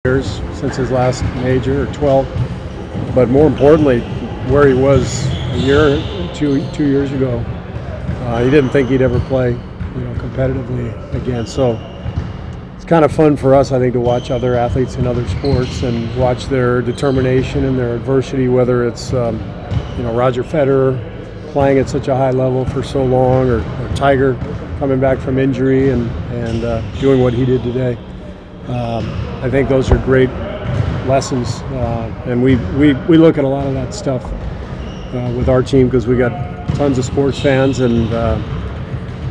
years since his last major, or 12. But more importantly, where he was two years ago, he didn't think he'd ever play, competitively again. So it's kind of fun for us, I think, to watch other athletes in other sports and watch their determination and their adversity, whether it's Roger Federer playing at such a high level for so long, or Tiger coming back from injury and doing what he did today. I think those are great lessons, and we look at a lot of that stuff with our team, because we got tons of sports fans, and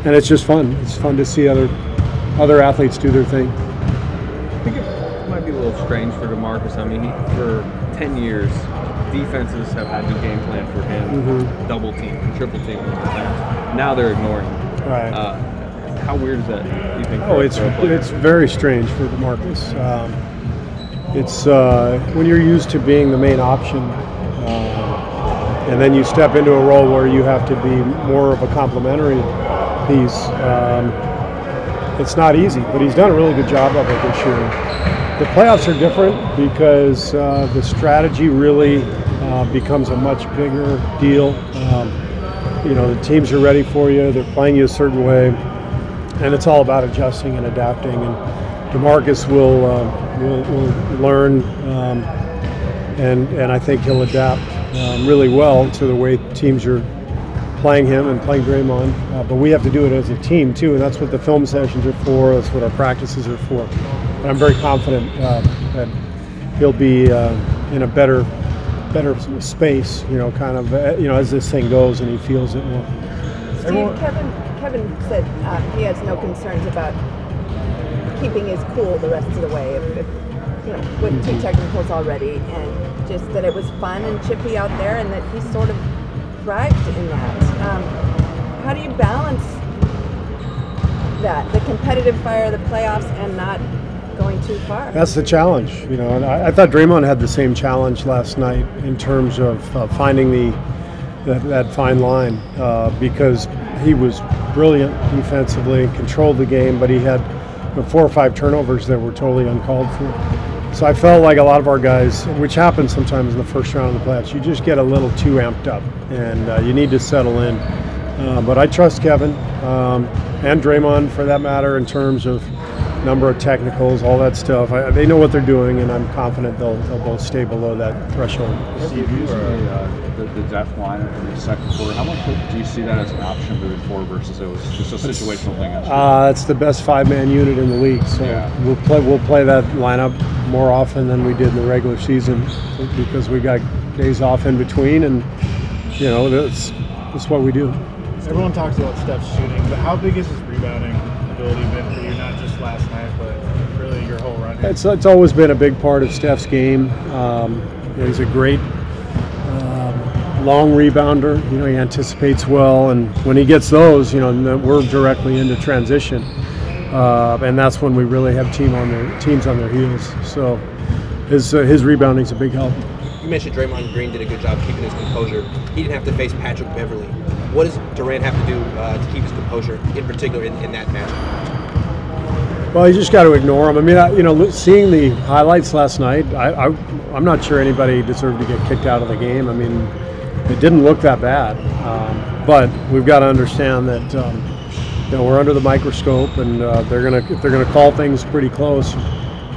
it's just fun. It's fun to see other athletes do their thing. I think it might be a little strange for DeMarcus. I mean, for 10 years, defenses have had to game plan for him, double team, triple team. Now they're ignoring him. Right. How weird is that, do you think? Oh, it's very strange for DeMarcus. It's when you're used to being the main option, and then you step into a role where you have to be more of a complementary piece. It's not easy, but he's done a really good job of it this year. The playoffs are different because the strategy really becomes a much bigger deal. The teams are ready for you. They're playing you a certain way, and it's all about adjusting and adapting. And DeMarcus will learn, and I think he'll adapt really well to the way teams are playing him and playing Draymond. But we have to do it as a team too, and that's what the film sessions are for. That's what our practices are for. And I'm very confident that he'll be in a better space, as this thing goes and he feels it more. Steve, Kevin said he has no concerns about keeping his cool the rest of the way, with two technicals already, and just that it was fun and chippy out there, and that he sort of thrived in that. How do you balance that, the competitive fire of the playoffs and not going too far? That's the challenge, and I thought Draymond had the same challenge last night in terms of finding that fine line, because he was brilliant defensively, controlled the game, but he had 4 or 5 turnovers that were totally uncalled for. So I felt like a lot of our guys, which happens sometimes in the first round of the playoffs, you just get a little too amped up, and you need to settle in. But I trust Kevin and Draymond, for that matter, in terms of number of technicals, all that stuff. They know what they're doing, and I'm confident they'll both stay below that threshold. Steve, usually the depth lineup in the second quarter, how much do you see that as an option moving forward versus it was just a situational thing? It's the best 5-man unit in the league, so yeah. We'll play that lineup more often than we did in the regular season, because we got days off in between, and that's what we do. Everyone talks about Steph's shooting, but how big is his rebounding ability been for you, not just last night, but really your whole run here? It's always been a big part of Steph's game. He's a great long rebounder. He anticipates well, and when he gets those, we're directly into transition, and that's when we really have teams on their heels. So his rebounding's a big help. You mentioned Draymond Green did a good job keeping his composure. He didn't have to face Patrick Beverley. What does Durant have to do to keep his composure, in particular in that matchup? Well, you just got to ignore him. I mean, seeing the highlights last night, I'm not sure anybody deserved to get kicked out of the game. I mean, it didn't look that bad, but we've got to understand that we're under the microscope, and if they're gonna call things pretty close,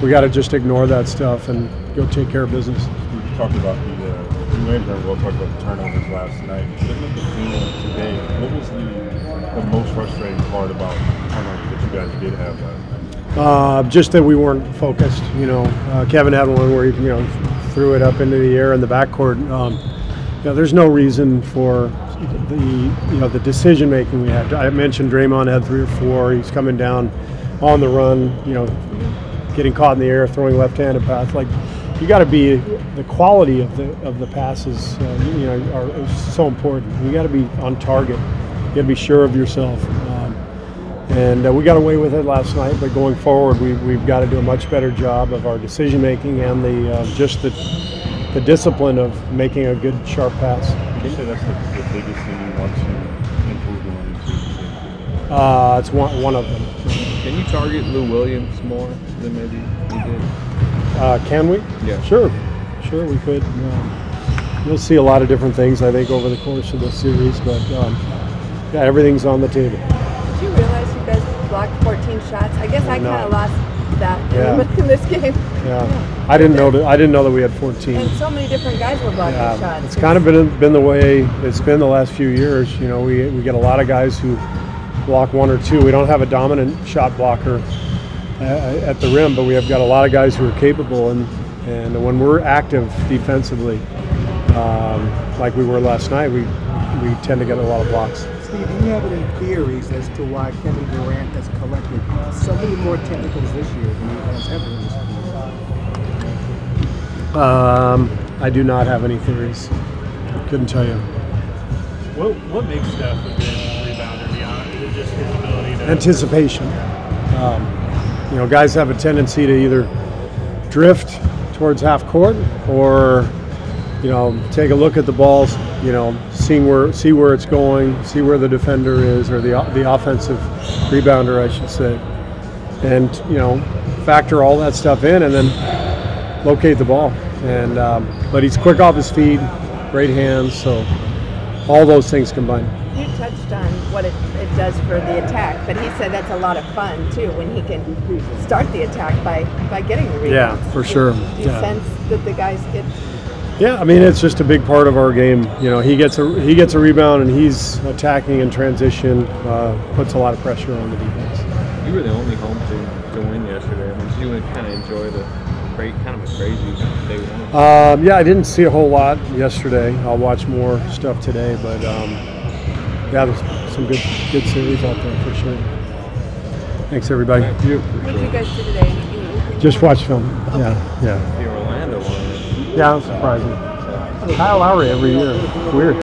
we got to just ignore that stuff and go take care of business. You talked about we'll talk about the turnovers last night. Looking at the field today, what was the most frustrating part about turnovers that you guys did have last night? Just that we weren't focused. Kevin had one where he threw it up into the air in the backcourt. There's no reason for the decision making we had. I mentioned Draymond had 3 or 4. He's coming down on the run, getting caught in the air, throwing left-handed pass. Like, you got to be, the quality of the passes, are so important. You got to be on target. You got to be sure of yourself. And we got away with it last night, but going forward, we've got to do a much better job of our decision making and the discipline of making a good, sharp pass. Can you say that's the biggest thing you want to improve on? It's one of them. Can you target Lou Williams more than maybe he did? Can we? Yeah. Sure we could. You'll see a lot of different things, I think, over the course of the series, but yeah, everything's on the table. Did you realize you guys blocked 14 shots? I guess I kind No. of lost that Yeah. in this game. Yeah, I didn't know that we had 14. And so many different guys were blocking shots. It's kind of been the way it's been the last few years. You know, we get a lot of guys who block one or two. We don't have a dominant shot blocker at the rim, but we have got a lot of guys who are capable, and when we're active defensively, like we were last night, we tend to get a lot of blocks. Steve, do you have any theories as to why Kevin Durant has collected so many more technicals this year than he has ever in his career? I do not have any theories. Couldn't tell you. What makes Steph a good rebounder beyond? Is it just his ability to Anticipation. You know, guys have a tendency to either drift towards half court or, you know, take a look at the balls, you know, see where it's going, see where the defender is, or the offensive rebounder, I should say, and, you know, factor all that stuff in and then locate the ball. And but he's quick off his feet, great hands, so all those things combined. You touched on what it does for the attack, but he said that's a lot of fun too when he can start the attack by getting the rebound. Yeah, for sure. Do you sense that the guys get? Yeah, I mean, it's just a big part of our game. You know, he gets a rebound and he's attacking in transition, puts a lot of pressure on the defense. You were the only home team to win yesterday. I mean, did you kind of enjoy the kind of a crazy day one? Yeah, I didn't see a whole lot yesterday. I'll watch more stuff today, but yeah, there's some good series out there for sure. Thanks, everybody. Thank you. What did you guys do today? Anything? Just watch film. Yeah. The Orlando one. Yeah, it was surprising. Kyle Lowry every year. It's weird.